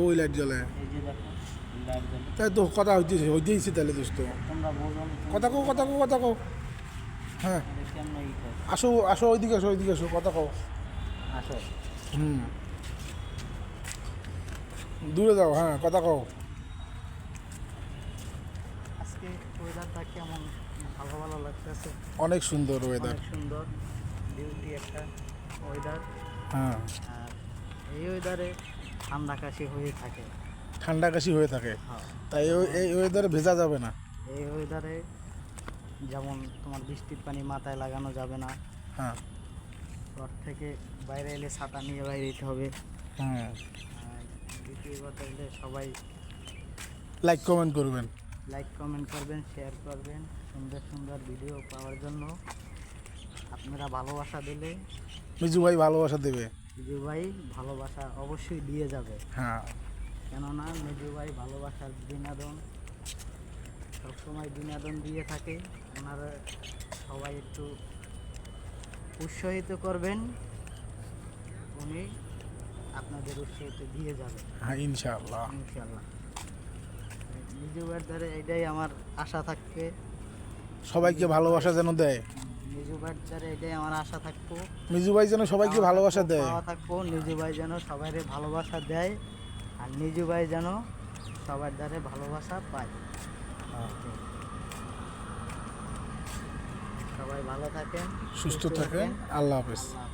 ওই লাইট জ্বলে, এই যে দেখো লাইট জ্বলে। তাই তো কথা হইতেইছে তাহলে দোস্ত। তোমরা বোঝো কথা কও। হ্যাঁ কেমন ই করে। আসো ওইদিকে আসো কথা কও। আসো হুম, দূরে যাও, হ্যাঁ কথা কও। আজকে ওয়েদারটা কেমন, ভালো ভালো লাগতেছে। অনেক সুন্দর ওয়েদার। অনেক সুন্দর বিউটি একটা ওয়েদার। হ্যাঁ, আর এই ওয়েদারে ঠান্ডা কাশি হয়ে থাকে। ঠান্ডা কাশি হয়ে থাকে, হ্যাঁ, তাই এই ওয়েদারে ভেজা যাবে না। এই ওয়েদারে যেমন তোমার বৃষ্টির পানি মাথায় লাগানো যাবে না, হ্যাঁ ঘর থেকে বাইরে এলে ছাতা নিয়ে বাইরে যেতে হবে। হ্যাঁ, আর দ্বিতীয় কথা হলে সবাই লাইক কমেন্ট করবেন। লাইক কমেন্ট করবেন, শেয়ার করবেন। সুন্দর সুন্দর ভিডিও পাওয়ার জন্য আপনারা ভালোবাসা দিলে মিজু ভাই ভালোবাসা দেবে। মিজু ভাই ভালোবাসা অবশ্যই দিয়ে যাবে। হ্যাঁ, কেননা মিজু ভাই ভালোবাসার বিনোদন সবসময় বিনোদন দিয়ে থাকে। ওনারা সবাই একটু উৎসাহিত করবেন, উনি আপনাদের উৎসাহিত দিয়ে যাবে হ্যাঁ ইনশাআল্লাহ। ইনশাল্লাহ। মিজু ভাইয়ের দ্বারা এটাই আমার আশা থাকবে, সবাইকে ভালোবাসা যেন দেয়। মিজু ভাইয়ের দ্বারা এটাই আমার আশা থাকবো। মিজু ভাই যেন সবাইকে ভালোবাসা দেয়। পাওয়া থাকবো নিজু ভাই যেন সবাইরে ভালোবাসা দেয়, আর নিজু ভাই যেন সবার দ্বারে ভালোবাসা পায়। সবাই ভালো থাকেন, সুস্থ থাকেন, আল্লাহ হাফেজ। আল্লাহ হাফেজ।